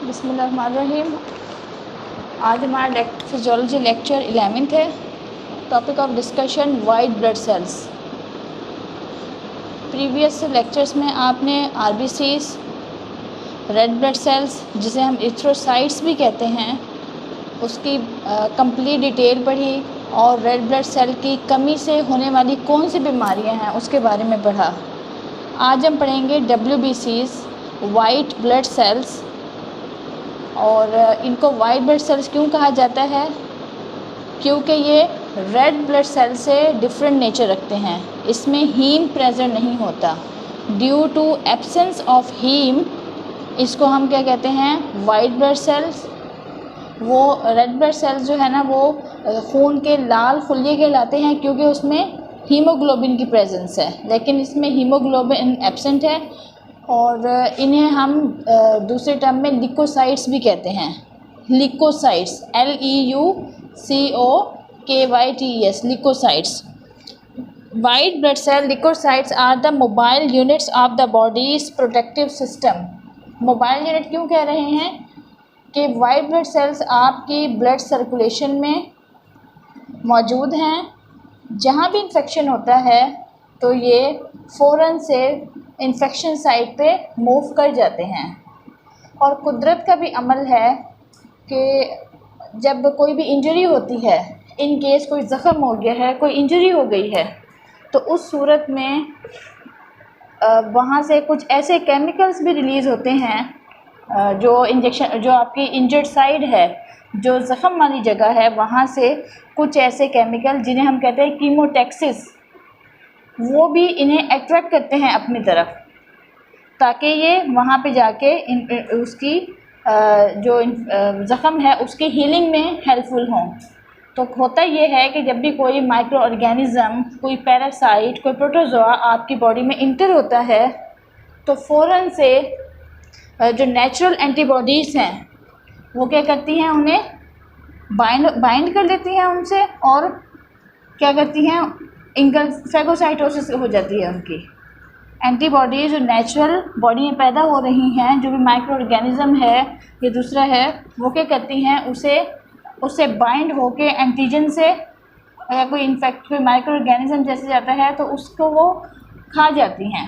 बिस्मिल्लाहिर्रहमानिर्रहीम। आज हमारा फिजियोलॉजी लेक्चर 11th है। Topic of discussion white blood sales. Previous lectures में आपने आरबीसीज, रेड ब्लड सेल्स जिसे हम इथ्रोसाइट्स भी कहते हैं उसकी कंप्लीट डिटेल पढ़ी और रेड ब्लड सेल की कमी से होने वाली कौन सी बीमारियां हैं उसके बारे में पढ़ा। आज हम पढ़ेंगे WBCs, वाइट ब्लड सेल्स। और इनको वाइट ब्लड सेल्स क्यों कहा जाता है? क्योंकि ये रेड ब्लड सेल से डिफरेंट नेचर रखते हैं। इसमें हीम प्रेजेंट नहीं होता। Due to absence of heme इसको हम क्या कहते हैं? White blood cells. वो रेड ब्लड सेल्स जो है ना वो खून के लाल खुलिये कहलाते हैं क्योंकि उसमें हीमोग्लोबिन की प्रेजेंस है, लेकिन इसमें हीमोग्लोबिन एब्सेंट है। और इन्हें हम दूसरे टर्म में लिकोसाइट्स भी कहते हैं। Leukocytes, LEUCOKYTES, leukocytes. White blood cell leukocytes are the mobile units of the body's protective system. Mobile unit क्यों कह रहे हैं? कि वाइट ब्लड सेल्स आपकी ब्लड सर्कुलेशन में मौजूद हैं। जहाँ भी इन्फेक्शन होता है तो ये फ़ौरन से इन्फेक्शन साइट पे मूव कर जाते हैं। और कुदरत का भी अमल है कि जब कोई भी इंजरी होती है, इन केस कोई ज़ख़म हो गया है, कोई इंजरी हो गई है, तो उस सूरत में वहाँ से कुछ ऐसे केमिकल्स भी रिलीज़ होते हैं जो इंजेक्शन, जो आपकी इंजर्ड साइड है, जो ज़ख़म वाली जगह है, वहाँ से कुछ ऐसे केमिकल जिन्हें हम कहते हैं कीमोटैक्सिस, वो भी इन्हें अट्रैक्ट करते हैं अपनी तरफ ताकि ये वहाँ पे जाके उसकी जो ज़ख़म है उसकी हीलिंग में हेल्पफुल हों। तो होता ये है कि जब भी कोई माइक्रो ऑर्गेनिज़म, कोई पैरासाइट, कोई प्रोटोज़ोआ आपकी बॉडी में इंटर होता है तो फ़ौरन से जो नेचुरल एंटीबॉडीज़ हैं वो क्या करती हैं? उन्हें बाइंड कर लेती हैं उनसे और क्या करती हैं? इनका फैगोसाइटोसिस हो जाती है। उनकी एंटीबॉडीज़ जो नेचुरल बॉडी में पैदा हो रही हैं, जो भी माइक्रो ऑर्गेनिज़म है या दूसरा है, वो क्या करती हैं? उससे बाइंड होके एंटीजन से अगर कोई माइक्रो ऑर्गेनिज़म जैसे जाता है तो उसको वो खा जाती हैं।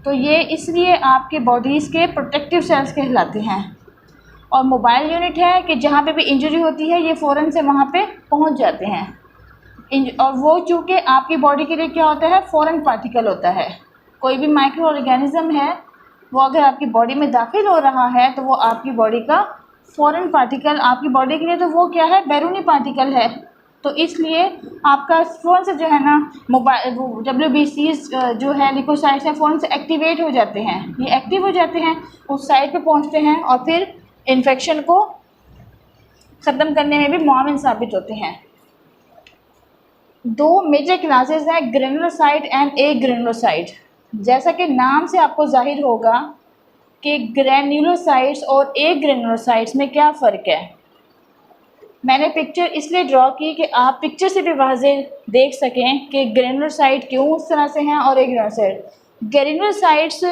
तो ये इसलिए आपके बॉडीज़ के प्रोटेक्टिव सेल्स कहलाते हैं। और मोबाइल यूनिट है कि जहाँ पे भी इंजरी होती है ये फ़ौरन से वहाँ पे पहुँच जाते हैं। और वो चूँकि आपकी बॉडी के लिए क्या होता है? फ़ॉरेन पार्टिकल होता है। कोई भी माइक्रो ऑर्गेनिज़म है वो अगर आपकी बॉडी में दाखिल हो रहा है तो वो आपकी बॉडी का फ़ॉरेन पार्टिकल, आपकी बॉडी के लिए तो वो क्या है? बैरूनी पार्टिकल है। तो इसलिए आपका फ़ौरन से जो है ना मोबाइल WBCs जो है लिकोसाइट्स हैं फ़ौरन से एक्टिवेट हो जाते हैं। ये एक्टिव हो जाते हैं, उस साइट पे पहुंचते हैं और फिर इन्फेक्शन को ख़त्म करने में भी मुआविन साबित होते हैं। दो मेजर क्लासेस हैं, ग्रेनुलोसाइट एंड ए ग्रेनुलोसाइट। जैसा कि नाम से आपको जाहिर होगा कि ग्रेनुलोसाइट्स और ए ग्रेनुलोसाइट्स में क्या फ़र्क है। मैंने पिक्चर इसलिए ड्रॉ की कि आप पिक्चर से भी वाज़ेह देख सकें कि ग्रेनुलोसाइट क्यों उस तरह से हैं और ए ग्रेनुलोसाइट। ग्रेनुलोसाइट्स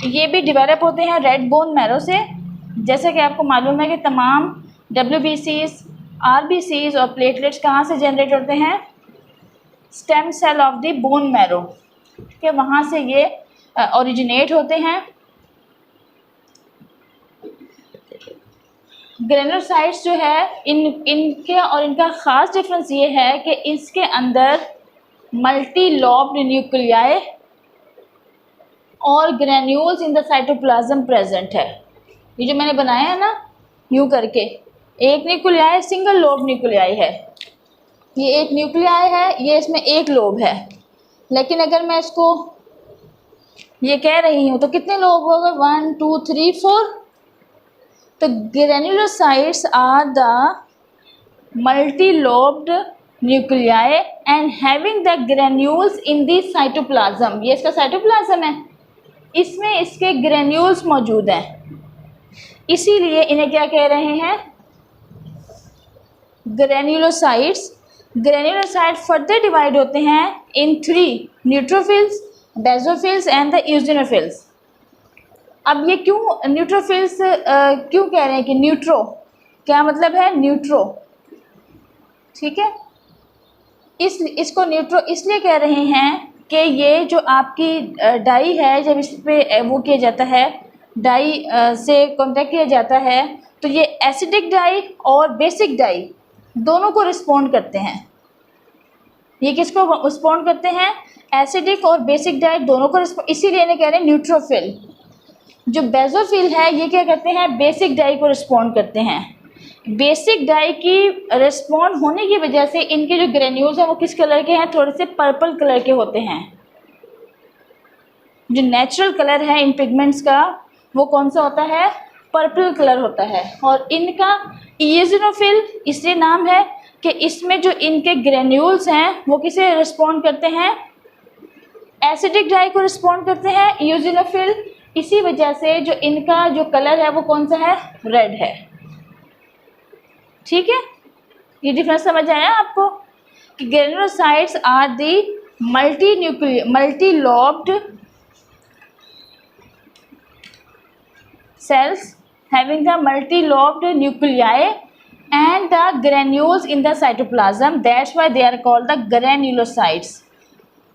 ये भी डेवलप होते हैं रेड बोन मैरो से। जैसे कि आपको मालूम है कि तमाम WBCs, RBCs और प्लेटलेट्स कहाँ से जनरेट होते हैं? Stem cell of the bone marrow के वहाँ से ये ओरिजिनेट होते हैं। ग्रेनुलोसाइट्स जो है इनके और इनका ख़ास डिफरेंस ये है कि इसके अंदर मल्टी लॉब्ड न्यूक्लियाई और granules in the cytoplasm present है। ये जो मैंने बनाया है ना यूँ करके, एक न्यूक्लियाई सिंगल लोब न्यूक्लियाई है। ये एक न्यूक्लियाई है, ये इसमें एक लोब है। लेकिन अगर मैं इसको ये कह रही हूँ तो कितने लोब हो गए? 1 2 3 4। तो granulocytes are the multi lobed nuclei and having the granules in the cytoplasm. ये इसका साइटोप्लाज्म है, इसमें इसके ग्रेन्यूल्स मौजूद हैं, इसीलिए इन्हें क्या कह रहे हैं? ग्रेनुलोसाइट्स। ग्रेनुलोसाइट फर्दर डिवाइड होते हैं इन 3: neutrophils, basophils and the eosinophils. अब ये क्यों न्यूट्रोफिल्स क्यों कह रहे हैं कि न्यूट्रो, क्या मतलब है न्यूट्रो, ठीक है। इसको न्यूट्रो इसलिए कह रहे हैं कि ये जो आपकी डाई है, जब इस पे वो किया जाता है, डाई से कांटेक्ट किया जाता है, तो ये एसिडिक डाई और बेसिक डाई दोनों को रिस्पॉन्ड करते हैं। ये किसको रिस्पॉन्ड करते हैं? एसिडिक और बेसिक डाई दोनों को रिस्पॉन्ड, इसीलिए इन्हें कह रहे हैं न्यूट्रोफिल। जो बेसोफिल है ये क्या करते हैं? बेसिक डाई को रिस्पॉन्ड करते हैं। बेसिक डाई की रिस्पॉन्ड होने की वजह से इनके जो ग्रेन्यूल्स हैं वो किस कलर के हैं? थोड़े से पर्पल कलर के होते हैं। जो नेचुरल कलर है इन पिगमेंट्स का वो कौन सा होता है? पर्पल कलर होता है। और इनका इओसिनोफिल इसलिए नाम है कि इसमें जो इनके ग्रेन्यूल्स हैं वो किसे रिस्पॉन्ड करते हैं? एसिडिक डाई को रिस्पॉन्ड करते हैं, इओसिनोफिल। इसी वजह से जो इनका जो कलर है वो कौन सा है? रेड है, ठीक है। ये डिफरेंस समझ आया आपको कि granulocytes are the multi lobed cells having the multi-lobed nuclei and the granules in the cytoplasm. That's why they are called the granulocytes.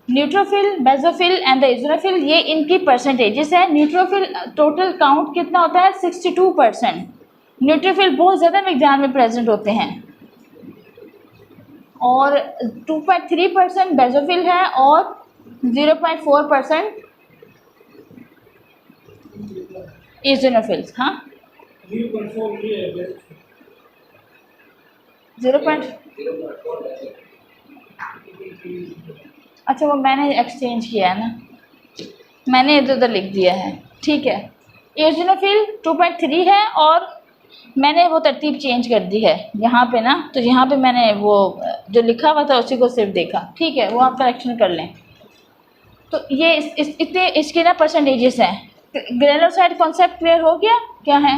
Neutrophil, basophil and the eosinophil ये इनकी परसेंटेजेस है। न्यूट्रोफिल टोटल काउंट कितना होता है? 62%। Neutrophil बहुत ज़्यादा मिकदार में present होते हैं और 2.3% बेसोफिल है और 0.4% इओसिनोफिल्स। हाँ 0. अच्छा वो मैंने एक्सचेंज किया है ना, मैंने इधर उधर लिख दिया है, ठीक है। इओसिनोफिल 2.3 है और मैंने वो तरतीब चेंज कर दी है यहाँ पे ना, तो यहाँ पे मैंने वो जो लिखा हुआ था उसी को सिर्फ देखा, ठीक है। वो आप करेक्शन कर लें। तो ये इतने इसके ना परसेंटेजेस हैं। ग्रेनुलोसाइट कॉन्सेप्ट क्लियर हो गया? क्या है?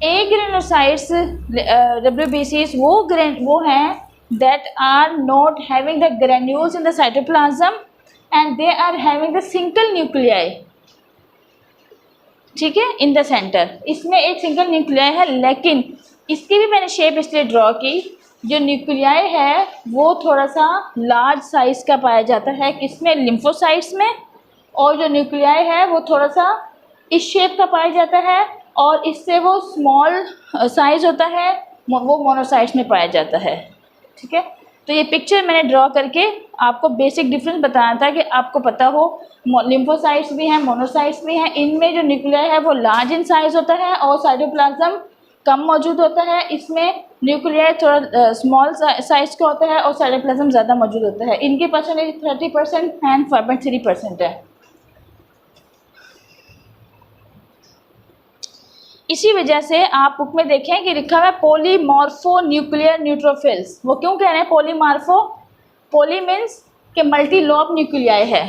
ए ग्रेनुलोसाइट्स WBCs वो हैं that are not having the granules in the cytoplasm and they are having the single nuclei, ठीक है, इन द सेंटर। इसमें एक सिंगल न्यूक्लियाई है, लेकिन इसकी भी मैंने शेप इसलिए ड्रॉ की, जो न्यूक्लियाई है वो थोड़ा सा लार्ज साइज़ का पाया जाता है किसमें? लिम्फोसाइट्स में। और जो न्यूक्लियाई है वो थोड़ा सा इस शेप का पाया जाता है और इससे वो स्मॉल साइज़ होता है, वो मोनोसाइट्स में पाया जाता है, ठीक है। तो ये पिक्चर मैंने ड्रॉ करके आपको बेसिक डिफरेंस बताया था कि आपको पता हो लिम्फोसाइट्स भी हैं, मोनोसाइट्स भी हैं। इनमें जो न्यूक्लियाई है वो लार्ज इन साइज़ होता है और साइटोप्लाज्म कम मौजूद होता है। इसमें न्यूक्लियाई थोड़ा स्मॉल साइज़ का होता है और साइटोप्लाज्म ज़्यादा मौजूद होता है। इनकी परसेंटेज 30% एंड 5.3% है। इसी वजह से आप बुक में देखें कि लिखा हुआ है पॉलीमॉर्फो न्यूक्लियर न्यूट्रोफिल्स। वो क्यों कह रहे हैं पॉलीमॉर्फो? पॉली मीन्स के मल्टी लोब न्यूक्लियाई है,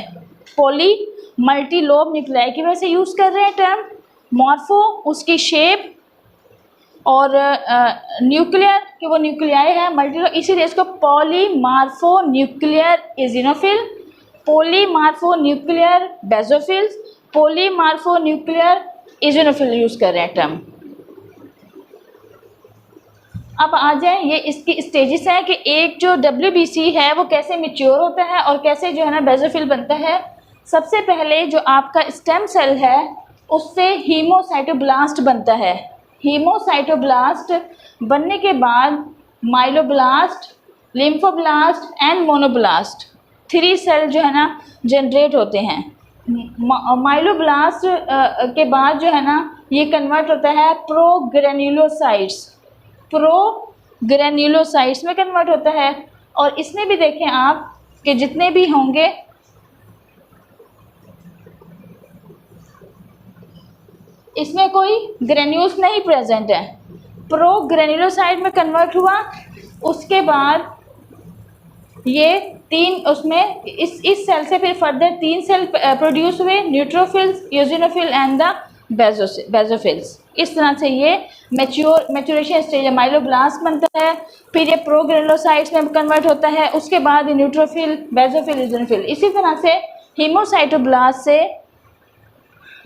पॉली मल्टी लोब न्यूक्लियाई की वजह से यूज़ कर रहे हैं टर्म। मॉर्फो उसकी शेप और न्यूक्लियर कि वो न्यूक्लियाई है मल्टी लोब, इसीलिए इसको polymorpho nuclear eosinophil, polymorpho nuclear basophils, polymorpho nuclear eosinophil use कर रहे हैं टर्म। अब आ जाए ये इसकी स्टेजेस हैं कि एक जो WBC है वो कैसे मैच्योर होता है और कैसे जो है ना बेसोफिल बनता है। सबसे पहले जो आपका स्टेम सेल है उससे हीमोसाइटोब्लास्ट बनता है। हीमोसाइटोब्लास्ट बनने के बाद myeloblast, lymphoblast and monoblast 3 cell जो है ना जनरेट होते हैं। माइलोब्लास्ट के बाद जो है ना ये कन्वर्ट होता है प्रोग्रेन्युलोसाइट्स में कन्वर्ट होता है। और इसमें भी देखें आप कि जितने भी होंगे इसमें कोई ग्रेन्यूल्स नहीं प्रेजेंट है। प्रोग्रेन्युलोसाइट में कन्वर्ट हुआ, उसके बाद ये 3 उसमें इस सेल से फिर फर्दर 3 सेल प्रोड्यूस हुए, neutrophils, eosinophil and the basophils. इस तरह से ये मैच्योरेशन स्टेज है। माइलोब्लास्ट बनता है, फिर ये प्रोग्रेनुलोसाइट्स में कन्वर्ट होता है, उसके बाद न्यूट्रोफिल, बेसोफिल, इओसिनोफिल। इसी तरह से हीमोसाइटोब्लास्ट से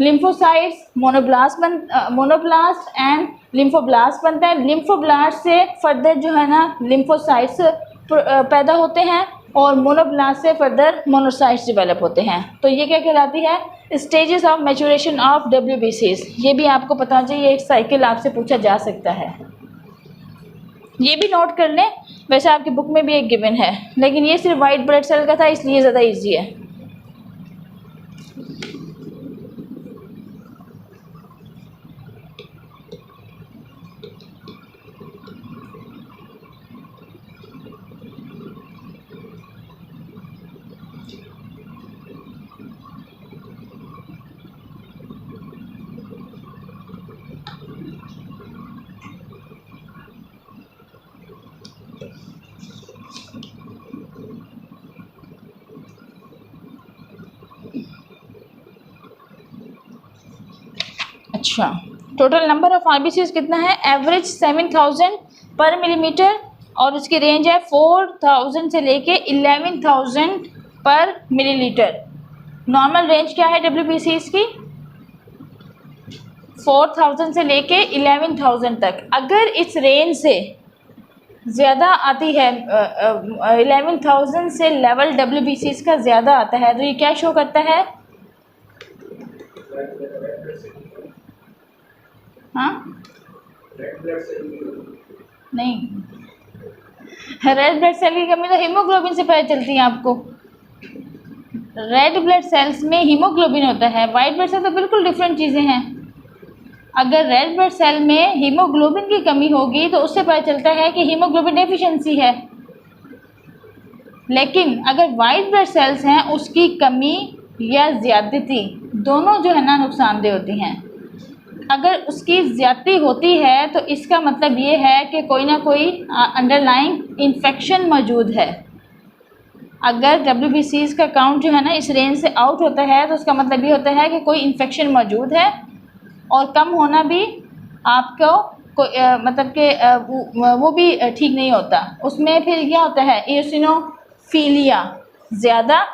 लिम्फोसाइट्स मोनोब्लास्ट एंड लिम्फोब्लास्ट बनता है। लिम्फोब्लास्ट से फर्दर जो है ना लिम्फोसाइट्स पैदा होते हैं और मोनोब्लास्ट से फर्दर मोनोसाइट्स डेवलप होते हैं। तो ये क्या कहलाती है? Stages of maturation of WBCs। ये भी आपको पता चाहिए, एक साइकिल आपसे पूछा जा सकता है, ये भी नोट कर लें। वैसे आपकी बुक में भी एक गिवन है, लेकिन ये सिर्फ वाइट ब्लड सेल का था इसलिए ज़्यादा ईजी है। अच्छा, टोटल नंबर ऑफ RBCs कितना है? एवरेज 7000 पर मिलीमीटर और उसकी रेंज है 4000 से लेके 11000 पर मिलीलीटर। नॉर्मल रेंज क्या है WBCs की? 4000 से लेके 11000 तक। अगर इस रेंज से ज़्यादा आती है 11000 से लेवल WBCs का ज़्यादा आता है तो ये क्या शो करता है? हाँ नहीं, रेड ब्लड सेल की कमी तो हीमोग्लोबिन से पता चलती है आपको। रेड ब्लड सेल्स में हीमोग्लोबिन होता है, वाइट ब्लड सेल तो बिल्कुल डिफरेंट चीज़ें हैं। अगर रेड ब्लड सेल में हीमोग्लोबिन की कमी होगी तो उससे पता चलता है कि हीमोग्लोबिन डेफिशिएंसी है। लेकिन अगर वाइट ब्लड सेल्स हैं उसकी कमी या ज़्यादती दोनों जो है ना नुकसानदेह होती हैं। अगर उसकी ज़्यादती होती है तो इसका मतलब ये है कि कोई ना कोई अंडरलाइंग इन्फेक्शन मौजूद है। अगर WBCs का काउंट जो है ना इस रेंज से आउट होता है तो उसका मतलब ये होता है कि कोई इन्फेक्शन मौजूद है। और कम होना भी आपको मतलब कि वो भी ठीक नहीं होता। उसमें फिर क्या होता है? इओसिनोफिलिया ज़्यादा,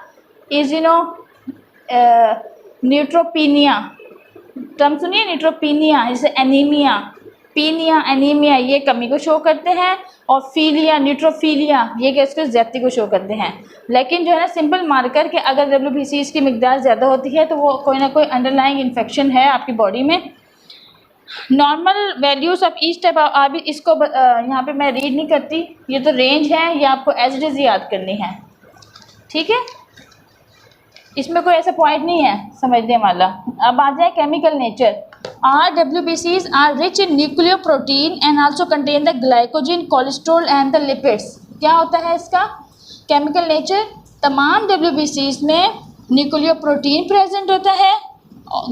न्यूट्रोपीनिया, टर्म सुनिए, न्यूट्रोपीनिया जैसे एनीमिया, पीनिया एनीमिया ये कमी को शो करते हैं, और फीलिया न्यूट्रोफीलिया ये कि इसको ज़्यादती को शो करते हैं। लेकिन जो है ना सिंपल मार्कर कि अगर WBCs की मिकदार ज़्यादा होती है तो वो कोई ना कोई अंडरलाइंग इन्फेक्शन है आपकी बॉडी में। Normal values of each type अभी इसको यहाँ पे मैं रीड नहीं करती, ये तो रेंज है, ये आपको एज इट इज़ याद करनी है, ठीक है? इसमें कोई ऐसा पॉइंट नहीं है समझने वाला। अब आ जाए chemical nature. WBCs are rich in nucleoprotein and also contain the glycogen, cholesterol and the lipids. क्या होता है इसका केमिकल नेचर? तमाम WBCs में न्यूक्लियोप्रोटीन प्रेजेंट होता है,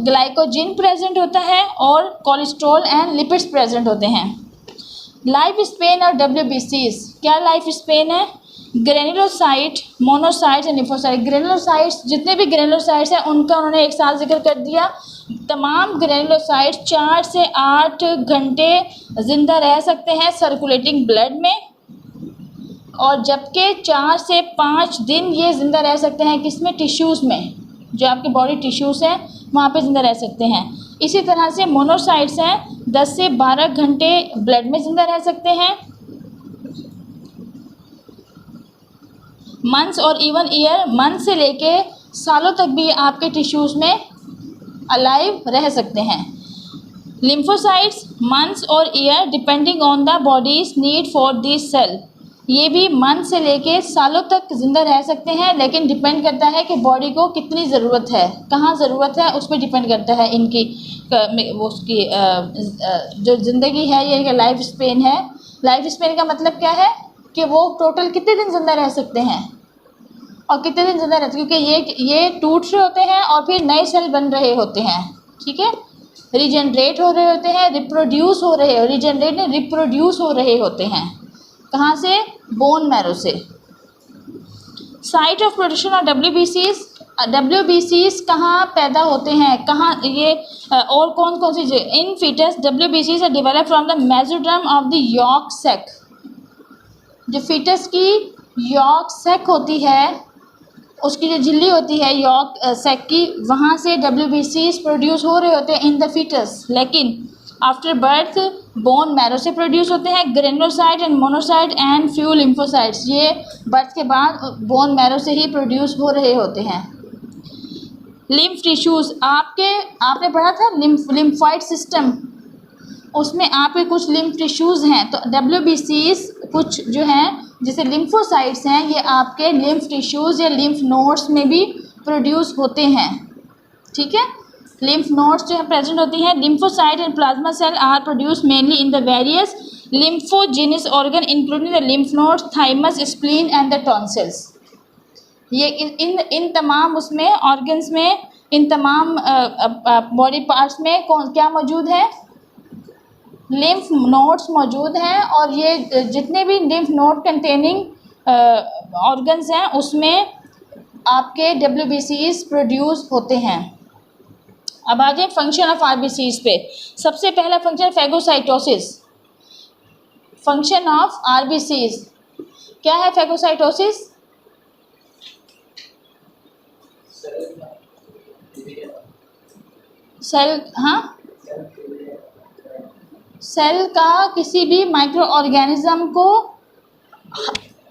ग्लाइकोजन प्रेजेंट होता है और कोलेस्ट्रॉल एंड लिपिड्स प्रेजेंट होते हैं। लाइफ स्पेन और WBCs, क्या लाइफ स्पेन है? Granulocyte, monocytes and lymphocyte. Granulocytes, जितने भी ग्रेनुलोसाइट्स हैं उनका उन्होंने एक साथ जिक्र कर दिया। तमाम ग्रेनुलोसाइट्स 4 से 8 घंटे ज़िंदा रह सकते हैं सर्कुलेटिंग ब्लड में, और जबकि 4 से 5 दिन ये ज़िंदा रह सकते हैं किसमें? टिश्यूज़ में, जो आपके बॉडी टिश्यूज़ हैं वहाँ पे ज़िंदा रह सकते हैं। इसी तरह से मोनोसाइट्स हैं 10 से 12 घंटे ब्लड में ज़िंदा रह सकते हैं, मंथ्स और इवन ईयर, मंथ से लेके सालों तक भी आपके टिश्यूज़ में अलाइव रह सकते हैं। लिम्फोसाइट्स मंथ्स और year depending on the body's need for this cell, ये भी मंथ से लेके सालों तक ज़िंदा रह सकते हैं, लेकिन डिपेंड करता है कि बॉडी को कितनी ज़रूरत है, कहाँ ज़रूरत है, उस पर डिपेंड करता है इनकी उसकी जो ज़िंदगी है, ये लाइफ स्पेन है। लाइफ स्पेन का मतलब क्या है कि वो टोटल कितने दिन ज़िंदा रह सकते हैं और कितने दिन ज़िंदा रहते हैं, क्योंकि ये टूट रहे होते हैं और फिर नए सेल बन रहे होते हैं, ठीक है? रिजनरेट हो रहे होते हैं, रिप्रोड्यूस हो रहे, रिजनरेट नहीं रिप्रोड्यूस हो रहे होते हैं। कहाँ से? बोन मैरो से। Site of production of WBCs कहाँ पैदा होते हैं, कहाँ ये और कौन कौन सी? In fetus WBCs are develop from the mesoderm of the yolk sac. जो फीटस की यॉर्क सैक होती है उसकी जो झिल्ली होती है यॉर्क सैक की, वहाँ से WBCs प्रोड्यूस हो रहे होते हैं इन द फीटस, लेकिन आफ्टर बर्थ बोन मैरो से प्रोड्यूस होते हैं ग्रेनोसाइट and monocyte and few lymphocytes. ये बर्थ के बाद बोन मैरो से ही प्रोड्यूस हो रहे होते हैं। लिम्फ टिश्यूज़, आपने पढ़ा था लिम्फाइड सिस्टम, उसमें आपके कुछ लिम्फ टिश्यूज़ हैं। तो WBCs कुछ जो हैं जैसे लिम्फोसाइट्स हैं, ये आपके लिम्फ टिश्यूज़ या लिम्फ नोड्स में भी प्रोड्यूस होते हैं। ठीक है, लिम्फ नोड्स जो है प्रेजेंट होती हैं। Lymphocyte and plasma cell are produce mainly in the various lymphogenous organ including the lymph nodes, thymus, spleen and the tonsils. ये इन तमाम उसमें ऑर्गन्स में, इन तमाम बॉडी पार्ट्स में क्या मौजूद है? लिम्फ नोड्स मौजूद हैं, और ये जितने भी लिम्फ नोड कंटेनिंग ऑर्गन्स हैं उसमें आपके WBCs प्रोड्यूस होते हैं। अब आ जाए फंक्शन ऑफ RBCs पे। सबसे पहला function phagocytosis. Function of RBCs क्या है? फैगोसाइटोसिस सेल, हाँ, सेल का किसी भी माइक्रो ऑर्गेनिज्म को,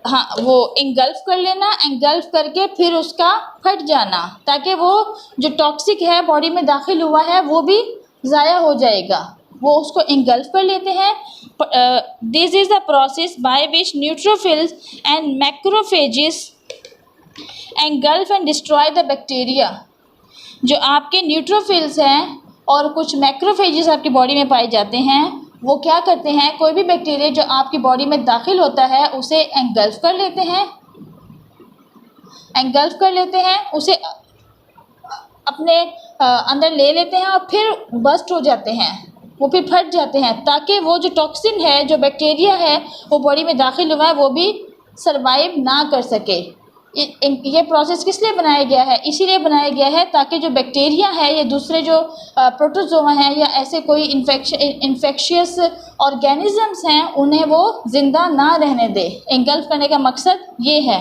हाँ, वो इंगल्फ कर लेना, इंगल्फ करके फिर उसका फट जाना, ताकि वो जो टॉक्सिक है बॉडी में दाखिल हुआ है वो भी ज़ाया हो जाएगा, वो उसको इंगल्फ कर लेते हैं। This is the process by which neutrophils and macrophages engulf and destroy the bacteria. जो आपके न्यूट्रोफिल्स हैं और कुछ मैक्रोफेजेस आपकी बॉडी में पाए जाते हैं, वो क्या करते हैं, कोई भी बैक्टीरिया जो आपकी बॉडी में दाखिल होता है उसे engulf कर लेते हैं, engulf कर लेते हैं, उसे अपने अंदर ले लेते हैं और फिर बस्ट हो जाते हैं, वो फिर फट जाते हैं, ताकि वो जो टॉक्सिन है, जो बैक्टीरिया है वो बॉडी में दाखिल हुआ है, वो भी सरवाइव ना कर सके। ये प्रोसेस किस लिए बनाया गया है? इसीलिए बनाया गया है ताकि जो बैक्टीरिया है या दूसरे जो प्रोटोजोआ हैं या ऐसे कोई इन्फेक्शियस ऑर्गेनिजम्स हैं उन्हें वो ज़िंदा ना रहने दे। engulf करने का मकसद ये है।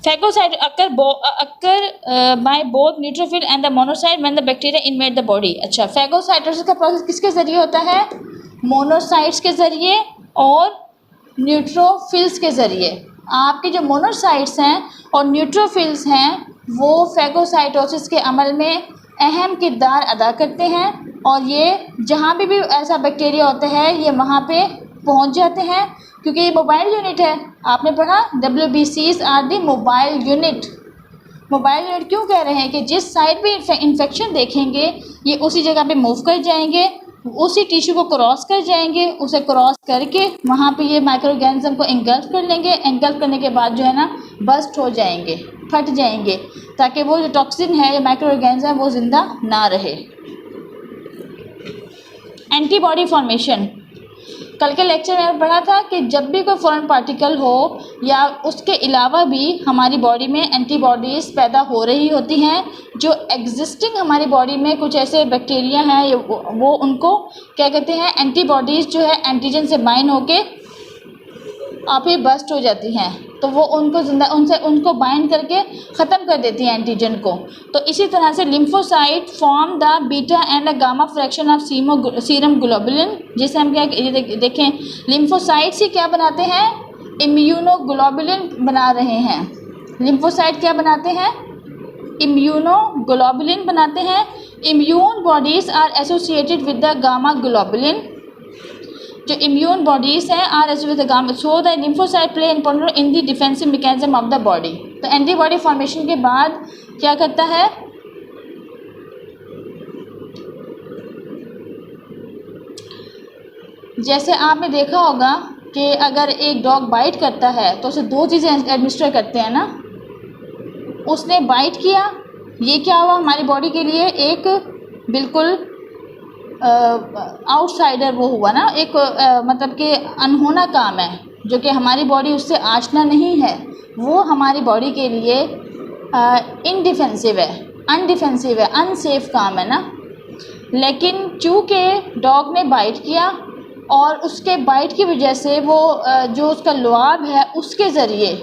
Phagocyte occur by both neutrophil and the monocyte when the bacteria invade the body। अच्छा, फैगोसाइटोसिस का प्रोसेस किसके ज़रिए होता है? मोनोसाइट्स के ज़रिए और न्यूट्रोफिल्स के ज़रिए। आपके जो मोनोसाइट्स हैं और न्यूट्रोफिल्स हैं वो फैगोसाइटोसिस के अमल में अहम किरदार अदा करते हैं, और ये जहाँ भी ऐसा बैक्टीरिया होता है ये वहाँ पे पहुँच जाते हैं, क्योंकि ये मोबाइल यूनिट है। आपने पढ़ा WBCs are the mobile unit. Mobile unit क्यों कह रहे हैं कि जिस साइड पे इन्फेक्शन देखेंगे ये उसी जगह पे मूव कर जाएंगे, उसी टिश्यू को क्रॉस कर जाएंगे, उसे क्रॉस करके वहाँ पे ये माइक्रो ऑर्गेनिज्म को engulf कर लेंगे। engulf करने के बाद जो है ना बस्ट हो जाएंगे, फट जाएंगे, ताकि वो जो टॉक्सिन है या माइक्रो ऑर्गेनिज्म वो ज़िंदा ना रहे। एंटीबॉडी फॉर्मेशन, कल के लेक्चर में पढ़ा था कि जब भी कोई फॉरेन पार्टिकल हो या उसके अलावा भी हमारी बॉडी में एंटीबॉडीज़ पैदा हो रही होती हैं। जो एग्जिस्टिंग हमारी बॉडी में कुछ ऐसे बैक्टीरिया हैं वो उनको क्या कहते हैं, एंटीबॉडीज़ जो है एंटीजन से बाइंड होके आप ही बस्ट हो जाती हैं, तो वो उनको उनको बाइंड करके ख़त्म कर देती हैं एंटीजन को। तो इसी तरह से lymphocyte form the beta and the gamma fraction of serum globulin, जिसे हम क्या देखें, लिम्फोसाइट्स ही क्या बनाते हैं, इम्यूनोग्लोबुलिन बना रहे हैं। लिम्फोसाइट क्या बनाते हैं, इम्यूनोग्लोबुलिन बनाते हैं। Immune bodies are associated with the gamma globulin. जो इम्यून बॉडीज़ हैं are associated with the gamma, so the lymphocyte play important role in the defensive mechanism of the body. तो एंटीबॉडी फॉर्मेशन के बाद क्या करता है, जैसे आपने देखा होगा कि अगर एक डॉग बाइट करता है तो उसे दो चीज़ें एडमिनिस्टर करते हैं ना। उसने बाइट किया, ये क्या हुआ हमारी बॉडी के लिए एक बिल्कुल आउटसाइडर वो हुआ ना, एक मतलब कि अनहोना काम है, जो कि हमारी बॉडी उससे आशना नहीं है, वो हमारी बॉडी के लिए इनडिफेंसिव है, अनडिफेंसिव है, अनसेफ काम है ना। लेकिन चूँकि डॉग ने बाइट किया और उसके बाइट की वजह से वो जो उसका लुआब है उसके ज़रिए,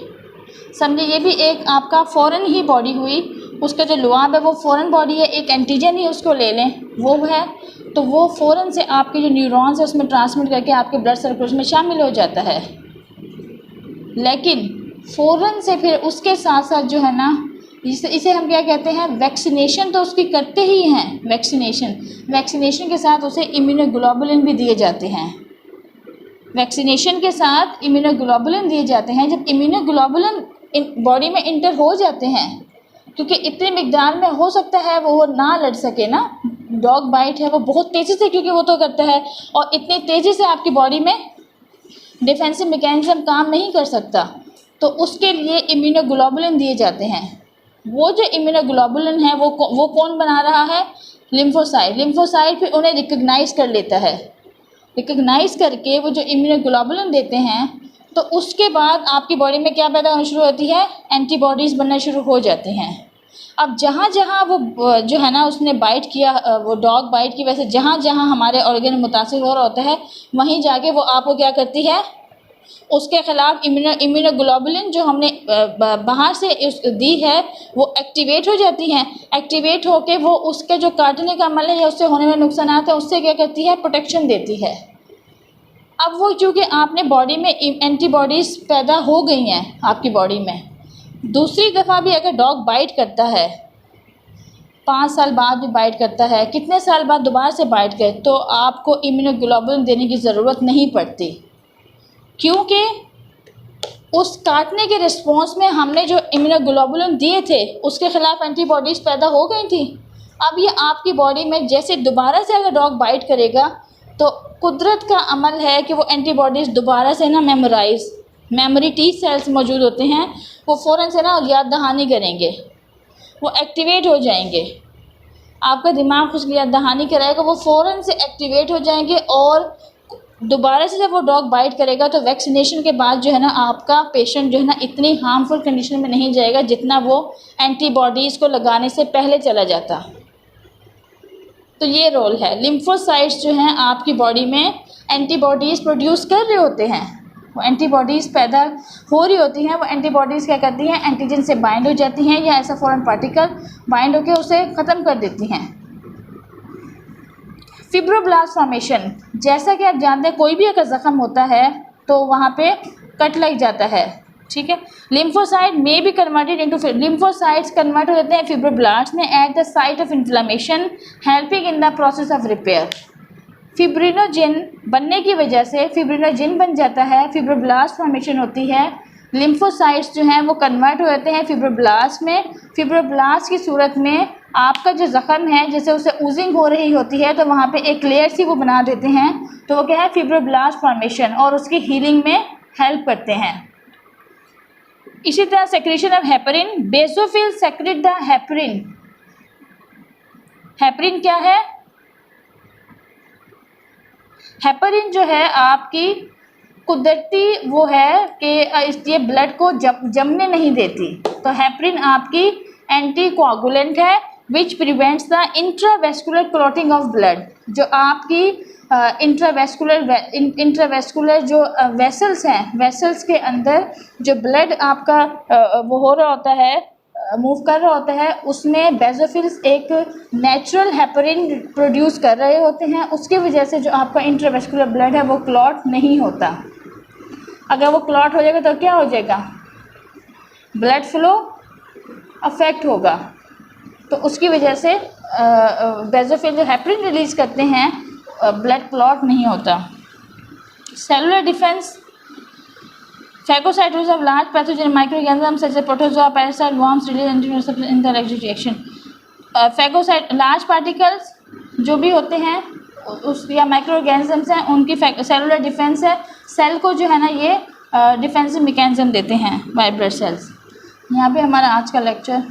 समझे ये भी एक आपका फ़ौरन ही बॉडी हुई, उसका जो लुआब है वो फ़ौरन बॉडी है, एक एंटीजन ही उसको ले लें वो है, तो वो फ़ौरन से आपके जो न्यूरॉन्स है उसमें ट्रांसमिट करके आपके ब्लड सर्कुलेशन में शामिल हो जाता है। लेकिन फ़ौरन से फिर उसके साथ साथ जो है ना, इसे हम क्या कहते हैं, वैक्सीनेशन तो उसकी करते ही हैं, वैक्सीनेशन के साथ उसे इम्यूनोग्लोबुलिन भी दिए जाते हैं, वैक्सीनेशन के साथ इम्यूनोग्लोबुलिन दिए जाते हैं। जब इम्यूनोग्लोबुलिन बॉडी में इंटर हो जाते हैं, क्योंकि इतने मिकदार में हो सकता है वो ना लड़ सके ना, डॉग बाइट है वो बहुत तेज़ी से, क्योंकि वो तो करता है और इतनी तेज़ी से आपकी बॉडी में डिफेंसिव मैकेनिज्म काम नहीं कर सकता, तो उसके लिए इम्यूनोग्लोबुलिन दिए जाते हैं। वो जो इम्यूनोग्लोबुलिन है वो कौन बना रहा है, लिम्फोसाइट फिर उन्हें रिकग्नाइज़ कर लेता है, रिकग्नाइज़ करके वो जो इम्यूनोग्लोबुलिन देते हैं, तो उसके बाद आपकी बॉडी में क्या पैदा होना शुरू होती है, एंटीबॉडीज़ बनना शुरू हो जाती हैं। अब जहाँ जहाँ वो जो है ना उसने बाइट किया, वो डॉग बाइट की वजह से जहाँ जहाँ हमारे ऑर्गन मुतासिर हो रहा होता है, वहीं जाके वो आपको क्या करती है, उसके ख़िलाफ़ इम्यूनोग्लोबुलिन जो हमने बाहर से दी है वो एक्टिवेट हो जाती हैं, एक्टिवेट होके वो उसके जो काटने का अमल है या उससे होने वाले नुकसान है उससे क्या करती है, प्रोटेक्शन देती है। अब वो चूँकि आपने बॉडी में एंटीबॉडीज़ पैदा हो गई हैं आपकी बॉडी में, दूसरी दफ़ा भी अगर डॉग बाइट करता है, 5 साल बाद भी बाइट करता है, कितने साल बाद दोबारा से बाइट करे, तो आपको इम्यूनोग्लोबुलिन देने की ज़रूरत नहीं पड़ती, क्योंकि उस काटने के रिस्पॉन्स में हमने जो इम्यूनोग्लोबुलिन दिए थे उसके ख़िलाफ़ एंटीबॉडीज़ पैदा हो गई थी। अब ये आपकी बॉडी में जैसे दोबारा से अगर डॉग बाइट करेगा, तो कुदरत का अमल है कि वो एंटीबॉडीज़ दोबारा से ना मेमोरी टी सेल्स मौजूद होते हैं, वो फ़ौरन से ना याद दहानी करेंगे, वो एक्टिवेट हो जाएंगे, आपका दिमाग कुछ याद दहानी कराएगा, वो फ़ौरन से एक्टिवेट हो जाएंगे और दोबारा से जब वो डॉग बाइट करेगा तो वैक्सीनेशन के बाद जो है ना आपका पेशेंट जो है ना इतनी हार्मफुल कंडीशन में नहीं जाएगा जितना वो एंटीबॉडीज़ को लगाने से पहले चला जाता। तो ये रोल है, लिम्फोसाइट्स जो हैं आपकी बॉडी में एंटीबॉडीज़ प्रोड्यूस कर रहे होते हैं, वो एंटीबॉडीज़ पैदा हो रही होती हैं, वो एंटीबॉडीज़ क्या करती हैं, एंटीजन से बाइंड हो जाती हैं या ऐसा फॉरेन पार्टिकल बाइंड होकर उसे ख़त्म कर देती हैं। फिब्रोब्लास्ट फॉर्मेशन, जैसा कि आप जानते हैं कोई भी अगर ज़ख़म होता है तो वहाँ पे कट लग जाता है, ठीक है। लिम्फोसाइट में be converted into, lymphocytes convert हो जाते हैं फिब्रोब्लास्ट में at the site of inflammation, helping in the process of repair. Fibrinogen बनने की वजह से फिब्रिनोजेन बन जाता है, फिब्रोब्लास्ट फॉर्मेशन होती है, लिम्फोसाइट्स जो हैं वो कन्वर्ट हो जाते हैं फिब्रोब्लास्ट में। फिब्रोब्लास्ट की सूरत में आपका जो ज़ख़म है जैसे उसे ऊजिंग हो रही होती है तो वहाँ पे एक लेयर सी वो बना देते हैं, तो वो क्या है, फिब्रोब्लास्ट फॉर्मेशन, और उसकी हीलिंग में हेल्प करते हैं। इसी तरह secretion of heparin, basophil secrete the heparin. Heparin क्या है, हेपरिन जो है आपकी कुदरती वो है कि ये ब्लड को जमने नहीं देती, तो हेपरिन आपकी एंटी कोआगुलेंट है which prevents the intravascular clotting of blood. जो आपकी इंट्रावेस्कुलर जो वेसल्स हैं, वेसल्स के अंदर जो ब्लड आपका वो हो रहा होता है, मूव कर रहा होता है, उसमें बेसोफिल्स एक नेचुरल हेपरिन प्रोड्यूस कर रहे होते हैं, उसकी वजह से जो आपका इंट्रावेस्कुलर ब्लड है वो क्लॉट नहीं होता। अगर वो क्लॉट हो जाएगा तो क्या हो जाएगा, ब्लड फ्लो अफेक्ट होगा, तो उसकी वजह से बेसोफिल जो हेपरिन रिलीज़ करते हैं ब्लड क्लॉट नहीं होता। Cellular defence, phagocytosis of large pathogen microorganisms such as protozoa, parasite, worms release antigen in the allergic reaction। phagocyte large particles जो भी होते हैं उस या माइक्रो ऑर्गेनिजम्स हैं, उनकी सेलुलर डिफेंस है, सेल को जो है ना ये डिफेंसिव मैकेनिज्म देते हैं वाइट ब्लड सेल्स। यहाँ पे हमारा आज का लेक्चर